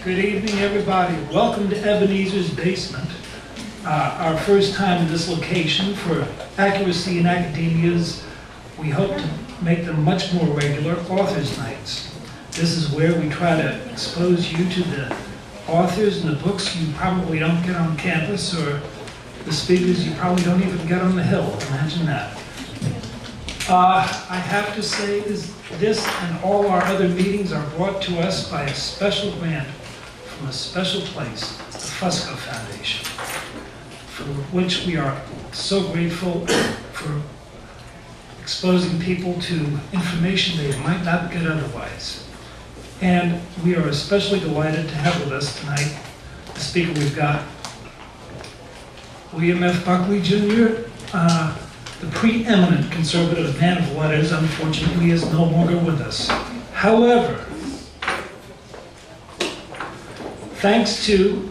Good evening, everybody. Welcome to Ebenezer's Basement. Our first time in this location. For accuracy in academia's, we hope to make them much more regular authors' nights. This is where we try to expose you to the authors and the books you probably don't get on campus, or the speakers you probably don't even get on the Hill. Imagine that. I have to say this and all our other meetings are brought to us by a special grant from a special place, the Fusco Foundation, for which we are so grateful for exposing people to information they might not get otherwise. And we are especially delighted to have with us tonight the speaker we've got, William F. Buckley, Jr., the preeminent conservative man of letters, unfortunately, is no longer with us. However, thanks to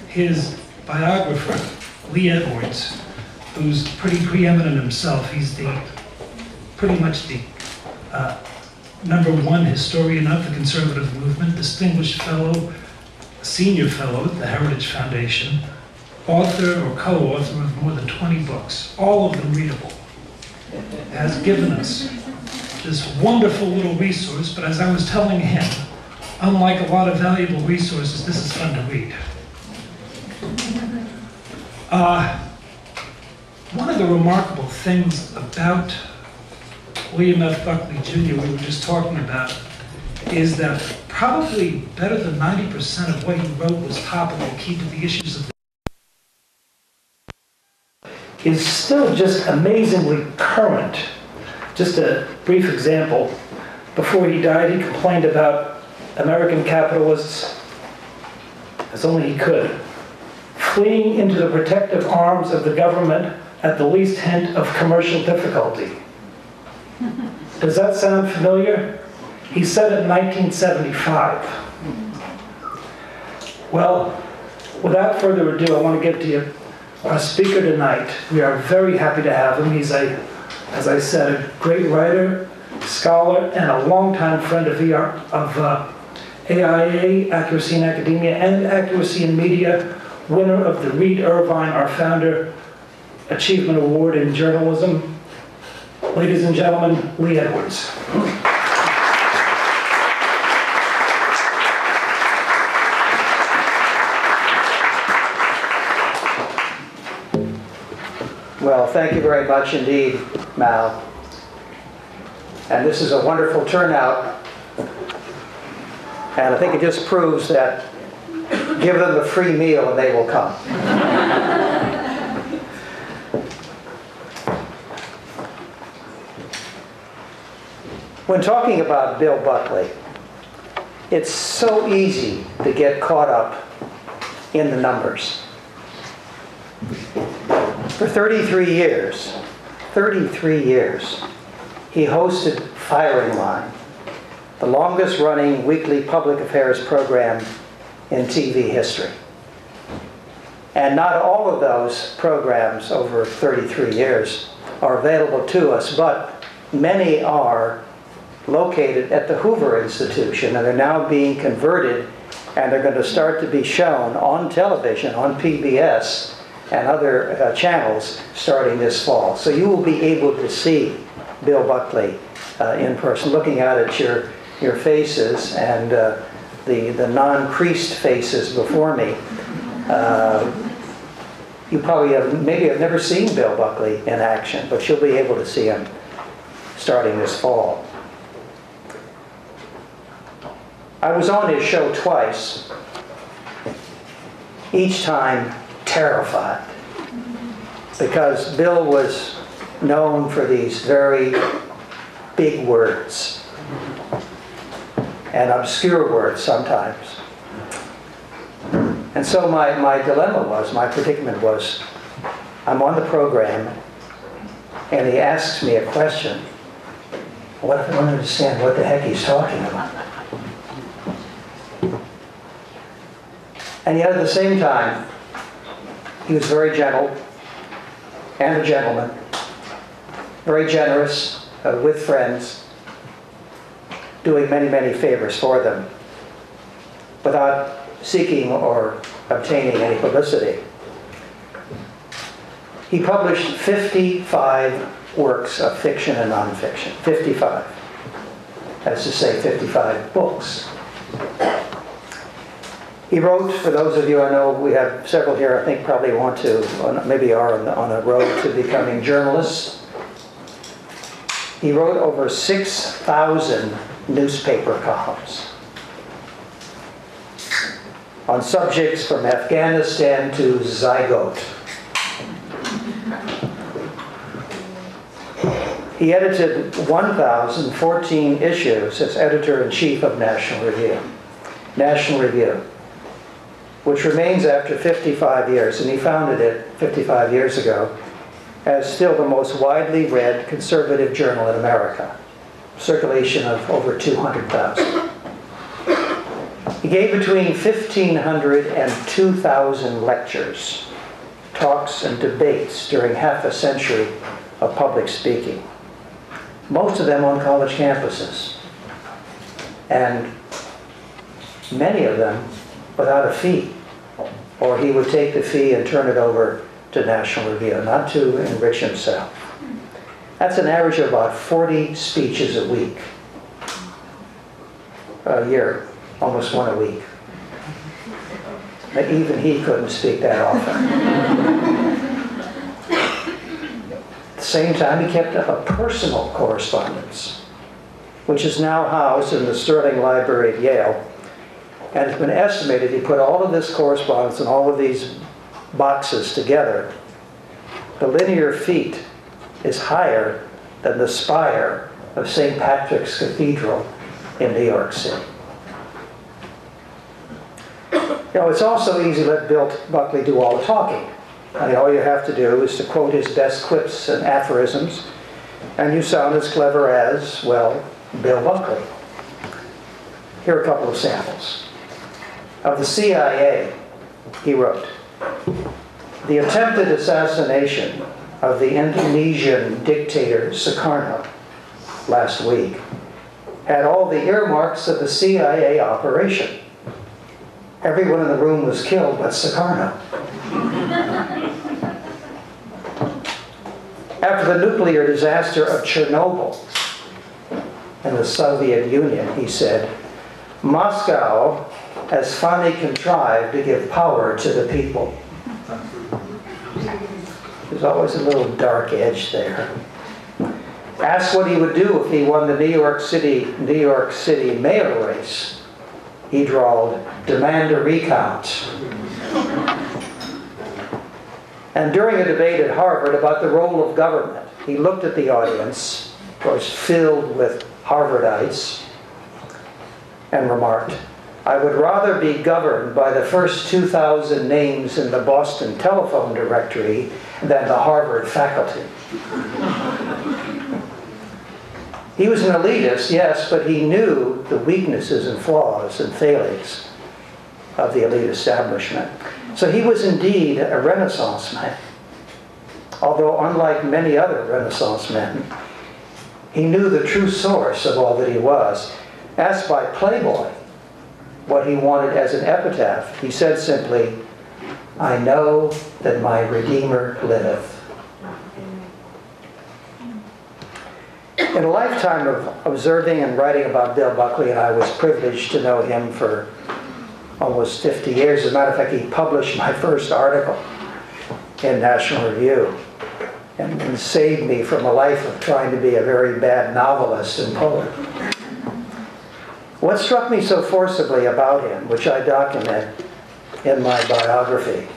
his biographer, Lee Edwards, who's pretty preeminent himself, he's pretty much the #1 historian of the conservative movement, distinguished fellow, senior fellow at the Heritage Foundation, author or co-author of more than 20 books, all of them readable, has given us this wonderful little resource. But as I was telling him, unlike a lot of valuable resources, this is fun to read. One of the remarkable things about William F. Buckley, Jr., we were just talking about, is that probably better than 90% of what he wrote was topical, keeping the issues of is still just amazingly current. Just a brief example. Before he died, he complained about American capitalists as only he could, fleeing into the protective arms of the government at the least hint of commercial difficulty. Does that sound familiar? He said it in 1975. Well, without further ado, I want to give to you our speaker tonight. We are very happy to have him. He's as I said, a great writer, scholar, and a longtime friend of AIA, Accuracy in Academia, and Accuracy in Media, winner of the Reed Irvine, our founder, Achievement Award in Journalism. Ladies and gentlemen, Lee Edwards. Well, thank you very much indeed, Mal. And this is a wonderful turnout. And I think it just proves that give them a free meal and they will come. When talking about Bill Buckley, it's so easy to get caught up in the numbers. For 33 years, he hosted Firing Line, the longest running weekly public affairs program in TV history. And not all of those programs over 33 years are available to us, but many are located at the Hoover Institution, and they're now being converted, and they're going to start to be shown on television, on PBS, and other channels starting this fall. So you will be able to see Bill Buckley in person, looking out at your faces and the non-creased faces before me. You probably maybe have never seen Bill Buckley in action, but you'll be able to see him starting this fall. I was on his show twice, each time terrified, because Bill was known for these very big words and obscure words sometimes. And so my dilemma was, my predicament was, I'm on the program and he asks me a question. What if I don't understand what the heck he's talking about? And yet at the same time, he was very gentle and a gentleman, very generous with friends, doing many, many favors for them, without seeking or obtaining any publicity. He published 55 works of fiction and nonfiction. 55. That's to say 55 books. He wrote, for those of you I know, we have several here I think probably want to, maybe are on a road to becoming journalists. He wrote over 6,000 newspaper columns on subjects from Afghanistan to zygote. He edited 1,014 issues as editor-in-chief of National Review, which remains after 55 years, and he founded it 55 years ago, as still the most widely read conservative journal in America. Circulation of over 200,000. He gave between 1,500 and 2,000 lectures, talks, and debates during half a century of public speaking. Most of them on college campuses, and many of them without a fee. Or he would take the fee and turn it over to National Review, not to enrich himself. That's an average of about 40 speeches a week, a year, almost one a week. But even he couldn't speak that often. At the same time, he kept up a personal correspondence, which is now housed in the Sterling Library at Yale. And it's been estimated, he put all of this correspondence in all of these boxes together. The linear feet is higher than the spire of St. Patrick's Cathedral in New York City. You know, it's also easy to let Bill Buckley do all the talking. I mean, all you have to do is to quote his best quips and aphorisms, and you sound as clever as, well, Bill Buckley. Here are a couple of samples. Of the CIA, he wrote, "The attempted assassination of the Indonesian dictator Sukarno last week had all the earmarks of the CIA operation. Everyone in the room was killed but Sukarno." After the nuclear disaster of Chernobyl in the Soviet Union, he said, "Moscow has finally contrived to give power to the people." There's always a little dark edge there. Asked what he would do if he won the New York City mayor race, he drawled, "Demand a recount." And during a debate at Harvard about the role of government, he looked at the audience, of course filled with Harvardites, and remarked, "I would rather be governed by the first 2,000 names in the Boston telephone directory than the Harvard faculty." He was an elitist, yes, but he knew the weaknesses and flaws and failings of the elite establishment. So he was indeed a Renaissance man. Although unlike many other Renaissance men, he knew the true source of all that he was. Asked by Playboy what he wanted as an epitaph, he said simply, "I know that my Redeemer liveth." In a lifetime of observing and writing about Bill Buckley, and I was privileged to know him for almost 50 years. As a matter of fact, he published my first article in National Review and saved me from a life of trying to be a very bad novelist and poet. What struck me so forcibly about him, which I document in my biography,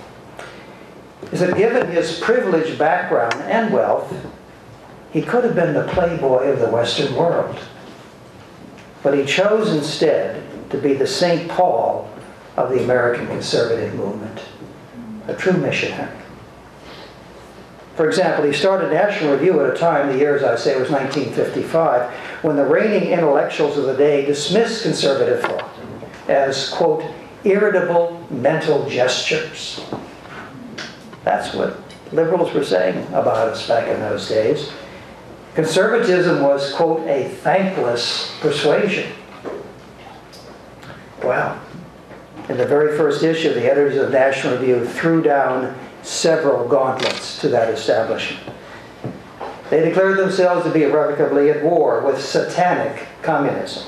is that given his privileged background and wealth, he could have been the playboy of the Western world. But he chose instead to be the St. Paul of the American conservative movement, a true missionary. For example, he started National Review at a time, the year, as I say, was 1955, when the reigning intellectuals of the day dismissed conservative thought as, quote, irritable mental gestures. That's what liberals were saying about us back in those days. Conservatism was, quote, a thankless persuasion. Well, In the very first issue, the editors of the National Review threw down several gauntlets to that establishment. They declared themselves to be irrevocably at war with satanic communism.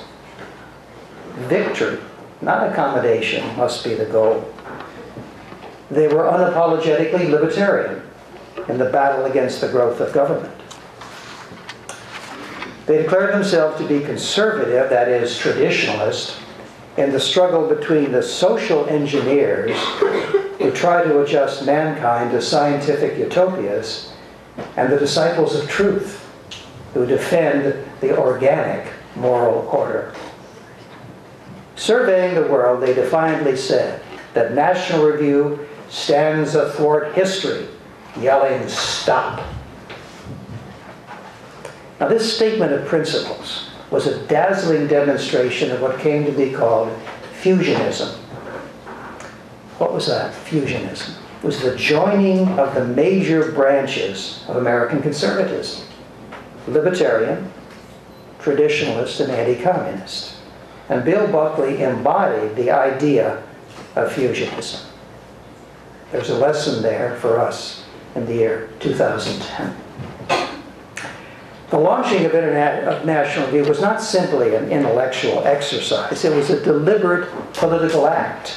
Victory, not accommodation, must be the goal. They were unapologetically libertarian in the battle against the growth of government. They declared themselves to be conservative, that is, traditionalist, in the struggle between the social engineers who try to adjust mankind to scientific utopias and the disciples of truth who defend the organic moral order. Surveying the world, they defiantly said that National Review stands athwart history, yelling, "Stop." Now, this statement of principles was a dazzling demonstration of what came to be called fusionism. What was that? Fusionism. It was the joining of the major branches of American conservatism: libertarian, traditionalist, and anti-communist. And Bill Buckley embodied the idea of fusionism. There's a lesson there for us in the year 2010. The launching of National Review was not simply an intellectual exercise. It was a deliberate political act.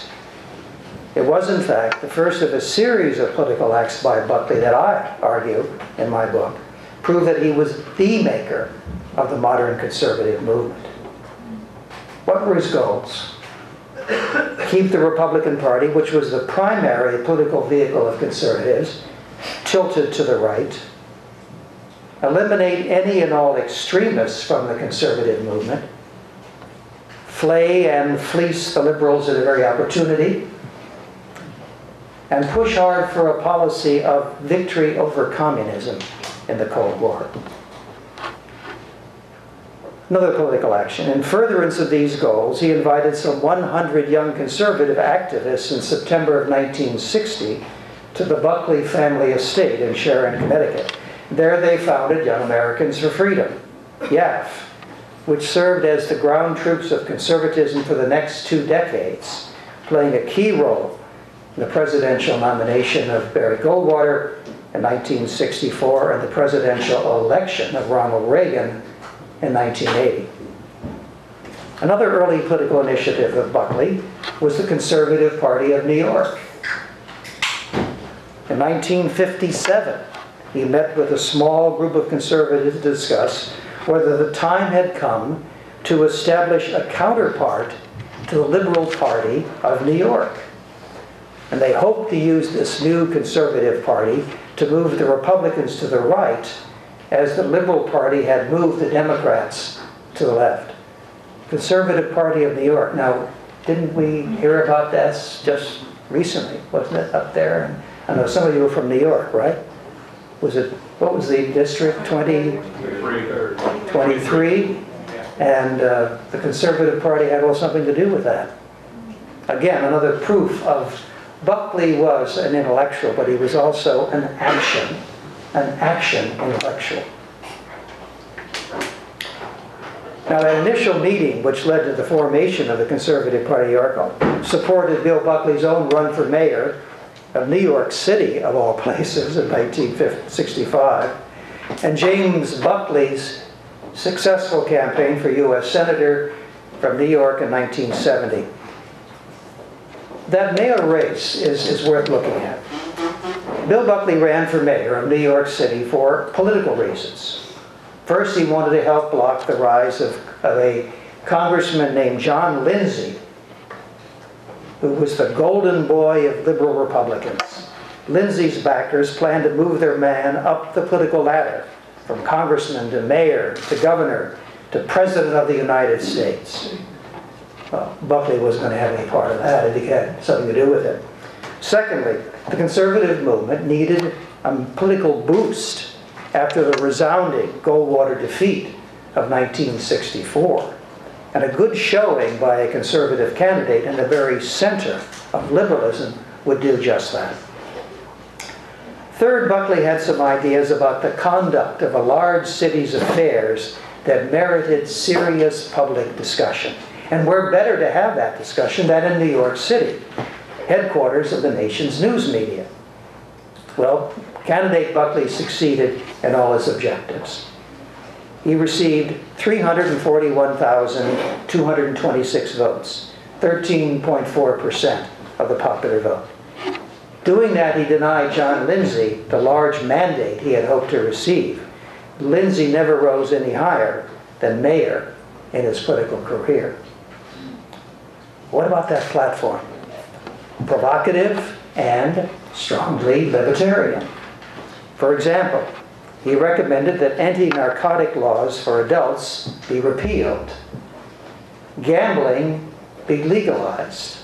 It was, in fact, the first of a series of political acts by Buckley that I argue in my book prove that he was the maker of the modern conservative movement. What were his goals? Keep the Republican Party, which was the primary political vehicle of conservatives, tilted to the right. Eliminate any and all extremists from the conservative movement. Flay and fleece the liberals at every opportunity. And push hard for a policy of victory over communism in the Cold War. Another political action. In furtherance of these goals, he invited some 100 young conservative activists in September of 1960 to the Buckley family estate in Sharon, Connecticut. There they founded Young Americans for Freedom, YAF, which served as the ground troops of conservatism for the next 2 decades, playing a key role in the presidential nomination of Barry Goldwater in 1964 and the presidential election of Ronald Reagan in 1980. Another early political initiative of Buckley was the Conservative Party of New York. In 1957, he met with a small group of conservatives to discuss whether the time had come to establish a counterpart to the Liberal Party of New York. And they hoped to use this new conservative party to move the Republicans to the right, as the Liberal Party had moved the Democrats to the left. Conservative Party of New York. Now, didn't we hear about this just recently? Wasn't it up there? And I know some of you were from New York, right? Was it, what was the district, 23? And the Conservative Party had all something to do with that. Again, another proof of Buckley was an intellectual, but he was also an action intellectual. Now, that initial meeting, which led to the formation of the Conservative Party of New York, supported Bill Buckley's own run for mayor of New York City, of all places, in 1965, and James Buckley's successful campaign for U.S. Senator from New York in 1970. That mayor race is worth looking at. Bill Buckley ran for mayor of New York City for political reasons. First, he wanted to help block the rise of a congressman named John Lindsay, who was the golden boy of liberal Republicans. Lindsay's backers planned to move their man up the political ladder, from congressman to mayor to governor to president of the United States. Well, Buckley wasn't going to have any part of that if he had something to do with it. Secondly, the conservative movement needed a political boost after the resounding Goldwater defeat of 1964. And a good showing by a conservative candidate in the very center of liberalism would do just that. Third, Buckley had some ideas about the conduct of a large city's affairs that merited serious public discussion. And where better to have that discussion than in New York City, headquarters of the nation's news media? Well, candidate Buckley succeeded in all his objectives. He received 341,226 votes, 13.4% of the popular vote. Doing that, he denied John Lindsay the large mandate he had hoped to receive. Lindsay never rose any higher than mayor in his political career. What about that platform? Provocative and strongly libertarian. For example, he recommended that anti-narcotic laws for adults be repealed, gambling be legalized,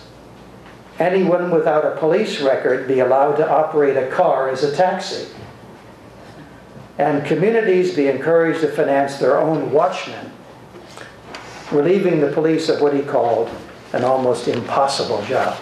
anyone without a police record be allowed to operate a car as a taxi, and communities be encouraged to finance their own watchmen, relieving the police of what he called an almost impossible job.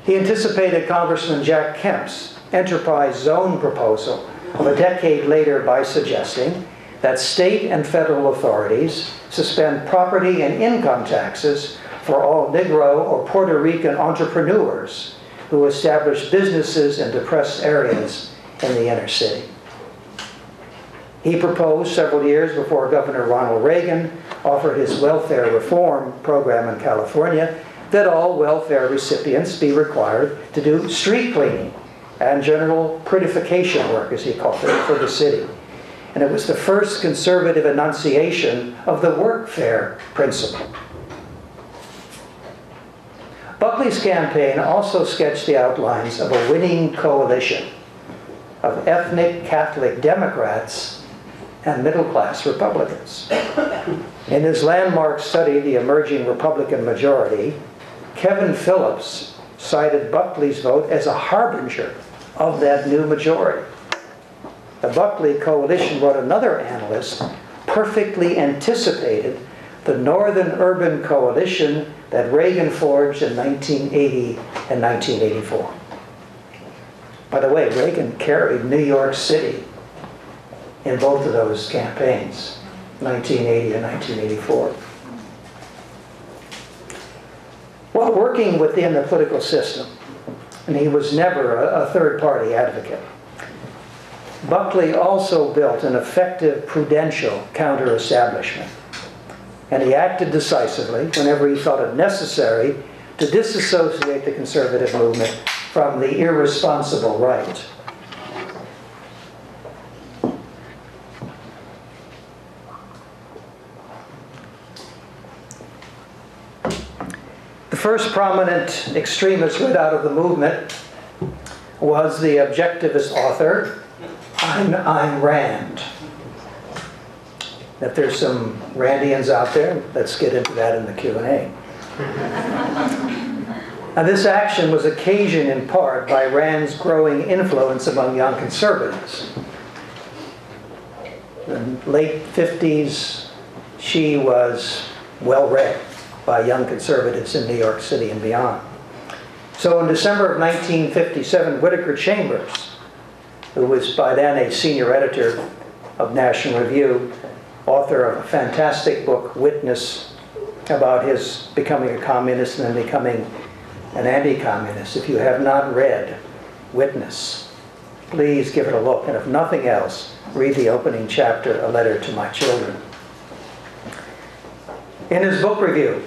He anticipated Congressman Jack Kemp's enterprise zone proposal of a decade later by suggesting that state and federal authorities suspend property and income taxes for all Negro or Puerto Rican entrepreneurs who establish businesses in depressed areas in the inner city. He proposed several years before Governor Ronald Reagan offered his welfare reform program in California that all welfare recipients be required to do street cleaning and general prettification work, as he called it, for the city. And it was the first conservative enunciation of the workfare principle. Buckley's campaign also sketched the outlines of a winning coalition of ethnic Catholic Democrats and middle-class Republicans. In his landmark study, The Emerging Republican Majority, Kevin Phillips cited Buckley's vote as a harbinger of that new majority. The Buckley coalition, wrote another analyst, perfectly anticipated the Northern Urban Coalition that Reagan forged in 1980 and 1984. By the way, Reagan carried New York City in both of those campaigns, 1980 and 1984. While working within the political system, and he was never a third-party advocate, Buckley also built an effective prudential counter-establishment. And he acted decisively whenever he felt it necessary to disassociate the conservative movement from the irresponsible right. The first prominent extremist right out of the movement was the objectivist author, Ayn Rand. If there's some Randians out there, let's get into that in the Q&A. Now, this action was occasioned in part by Rand's growing influence among young conservatives. In the late 50s, she was well read by young conservatives in New York City and beyond. So in December of 1957, Whittaker Chambers, who was by then a senior editor of National Review, author of a fantastic book, Witness, about his becoming a communist and then becoming an anti-communist. If you have not read Witness, please give it a look. And if nothing else, read the opening chapter, A Letter to My Children. In his book review,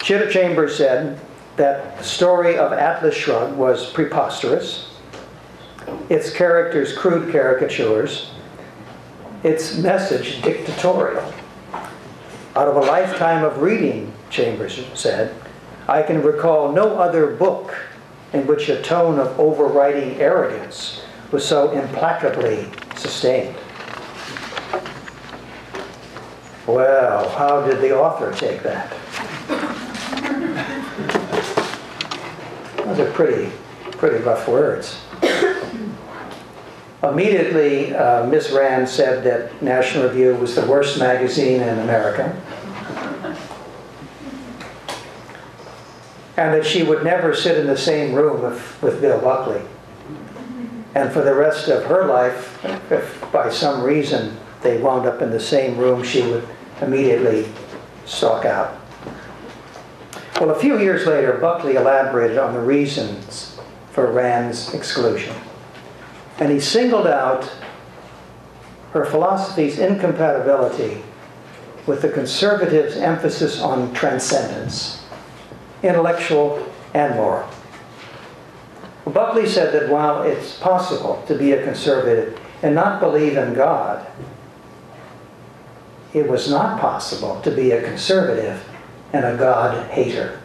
Chambers said that the story of Atlas Shrugged was preposterous, its characters crude caricatures, its message dictatorial. Out of a lifetime of reading, Chambers said, I can recall no other book in which a tone of overriding arrogance was so implacably sustained. Well, how did the author take that? Those are pretty rough words. Immediately, Ms. Rand said that National Review was the worst magazine in America, and that she would never sit in the same room with Bill Buckley. And for the rest of her life, if by some reason they wound up in the same room, she would immediately stalk out. Well, a few years later, Buckley elaborated on the reasons for Rand's exclusion. And he singled out her philosophy's incompatibility with the conservatives' emphasis on transcendence, intellectual and moral. Buckley said that while it's possible to be a conservative and not believe in God, it was not possible to be a conservative and a God hater.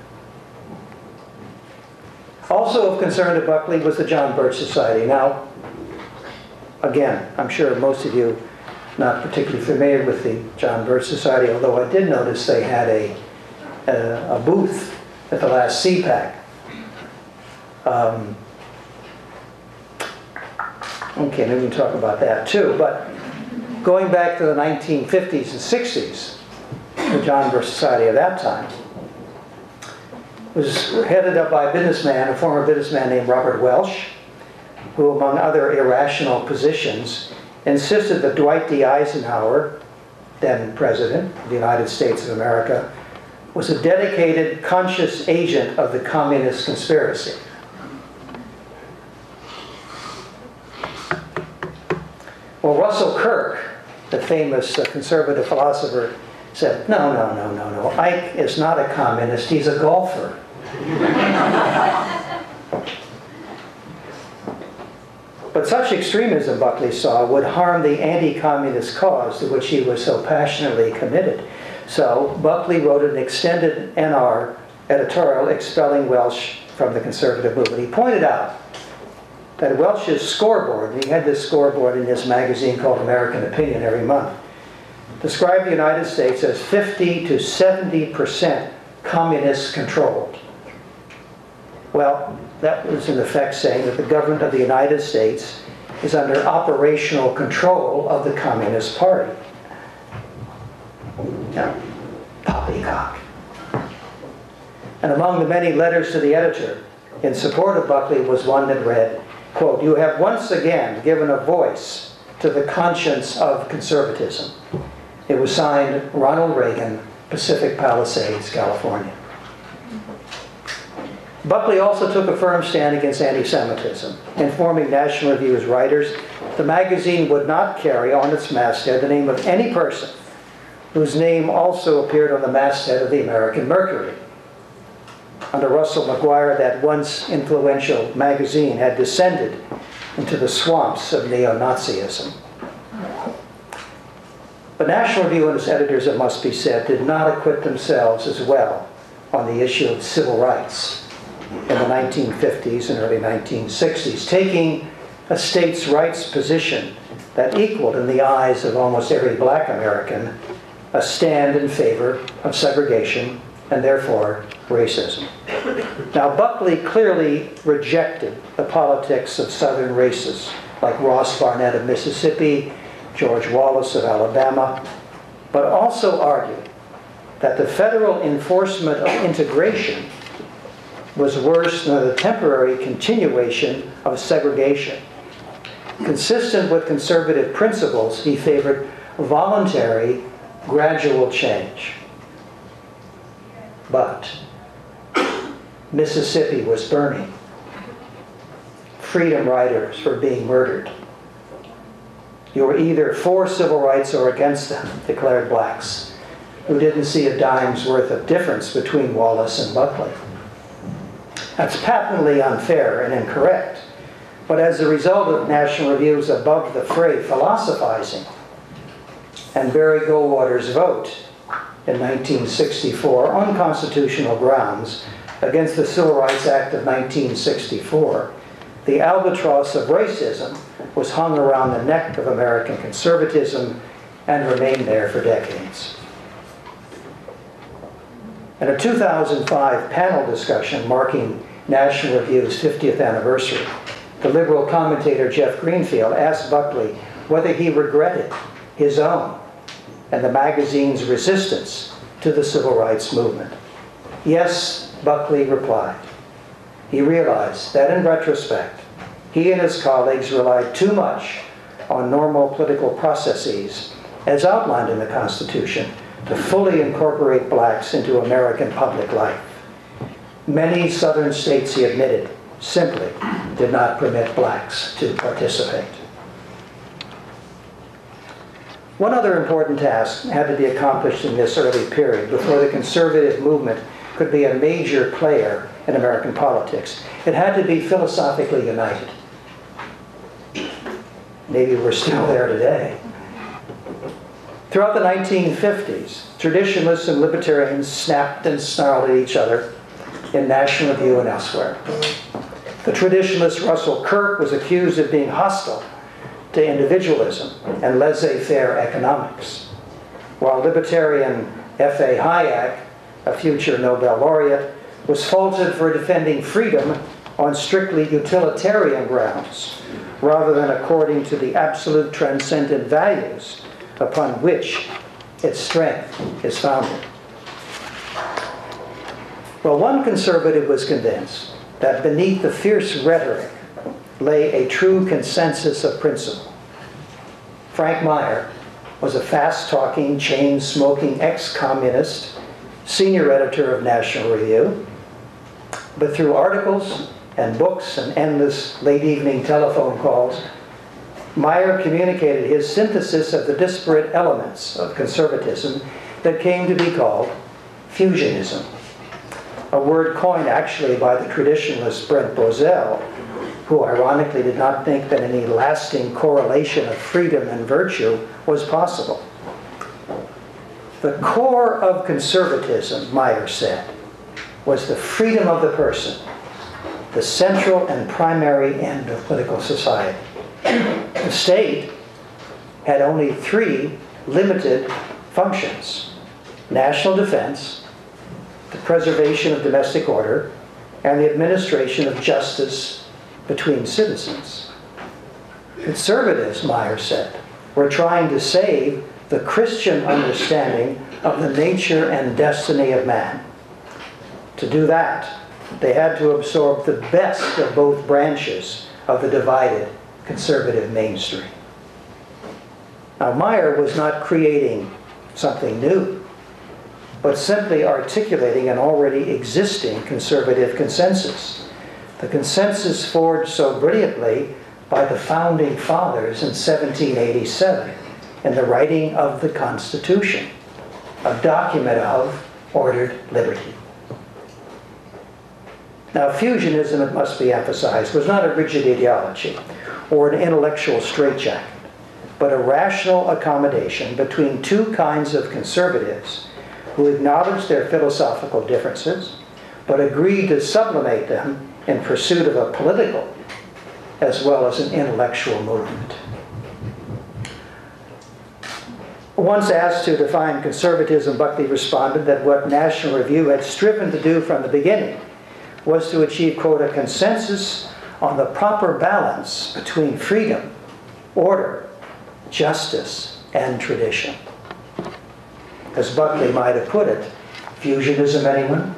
Also of concern to Buckley was the John Birch Society. Now, again, I'm sure most of you not particularly familiar with the John Birch Society, although I did notice they had a booth at the last CPAC. Okay, maybe we can talk about that too. But going back to the 1950s and 60s, the John Birch Society at that time was headed up by a former businessman named Robert Welsh, who, among other irrational positions, insisted that Dwight D. Eisenhower, then President of the United States of America, was a dedicated, conscious agent of the communist conspiracy. Well, Russell Kirk, the famous conservative philosopher, said, no. Ike is not a communist, he's a golfer. But such extremism, Buckley saw, would harm the anti-communist cause to which he was so passionately committed. So Buckley wrote an extended NR editorial expelling Welsh from the conservative movement. He pointed out that Welsh's scoreboard, and he had this scoreboard in his magazine called American Opinion every month, described the United States as 50 to 70% communist controlled. Well, that was in effect saying that the government of the United States is under operational control of the Communist Party. Now, poppycock. And among the many letters to the editor in support of Buckley was one that read, quote, "You have once again given a voice to the conscience of conservatism." It was signed Ronald Reagan, Pacific Palisades, California. Buckley also took a firm stand against anti-Semitism, informing National Review's writers the magazine would not carry on its masthead the name of any person whose name also appeared on the masthead of the American Mercury. Under Russell McGuire, that once influential magazine had descended into the swamps of neo-Nazism. But National Review and its editors, it must be said, did not acquit themselves as well on the issue of civil rights in the 1950s and early 1960s, taking a states' rights position that equaled, in the eyes of almost every black American, a stand in favor of segregation and therefore racism. Now, Buckley clearly rejected the politics of Southern races like Ross Barnett of Mississippi, George Wallace of Alabama, but also argued that the federal enforcement of integration was worse than the temporary continuation of segregation. Consistent with conservative principles, he favored voluntary, gradual change. But Mississippi was burning. Freedom riders were being murdered. You were either for civil rights or against them, declared blacks, who didn't see a dime's worth of difference between Wallace and Buckley. That's patently unfair and incorrect. But as a result of National Review's above the fray philosophizing and Barry Goldwater's vote in 1964 on constitutional grounds against the Civil Rights Act of 1964, the albatross of racism was hung around the neck of American conservatism and remained there for decades. In a 2005 panel discussion marking National Review's 50th anniversary, the liberal commentator Jeff Greenfield asked Buckley whether he regretted his own and the magazine's resistance to the civil rights movement. Yes, Buckley replied. He realized that in retrospect, he and his colleagues relied too much on normal political processes, as outlined in the Constitution, to fully incorporate blacks into American public life. Many southern states, he admitted, simply did not permit blacks to participate. One other important task had to be accomplished in this early period before the conservative movement could be a major player in American politics. It had to be philosophically united. Maybe we're still there today. Throughout the 1950s, traditionalists and libertarians snapped and snarled at each other in National Review and elsewhere. The traditionalist Russell Kirk was accused of being hostile to individualism and laissez-faire economics, while libertarian F.A. Hayek, a future Nobel laureate, was faulted for defending freedom on strictly utilitarian grounds, rather than according to the absolute transcendent values upon which its strength is founded. Well, one conservative was convinced that beneath the fierce rhetoric lay a true consensus of principle. Frank Meyer was a fast-talking, chain-smoking ex-communist, senior editor of National Review, but through articles and books and endless late-evening telephone calls, Meyer communicated his synthesis of the disparate elements of conservatism that came to be called fusionism, a word coined actually by the traditionalist Brent Bozell, who ironically did not think that any lasting correlation of freedom and virtue was possible. The core of conservatism, Meyer said, was the freedom of the person, the central and primary end of political society. The state had only three limited functions: national defense, the preservation of domestic order, and the administration of justice between citizens. Conservatives, Meyer said, were trying to save the Christian understanding of the nature and destiny of man. To do that, they had to absorb the best of both branches of the divided conservative mainstream. Now, Meyer was not creating something new, but simply articulating an already existing conservative consensus. The consensus forged so brilliantly by the Founding Fathers in 1787 in the writing of the Constitution, a document of ordered liberty. Now, fusionism, it must be emphasized, was not a rigid ideology or an intellectual straitjacket, but a rational accommodation between two kinds of conservatives who acknowledged their philosophical differences, but agreed to sublimate them in pursuit of a political as well as an intellectual movement. Once asked to define conservatism, Buckley responded that what National Review had striven to do from the beginning was to achieve, quote, a consensus on the proper balance between freedom, order, justice, and tradition. As Buckley might have put it, fusionism, anyone?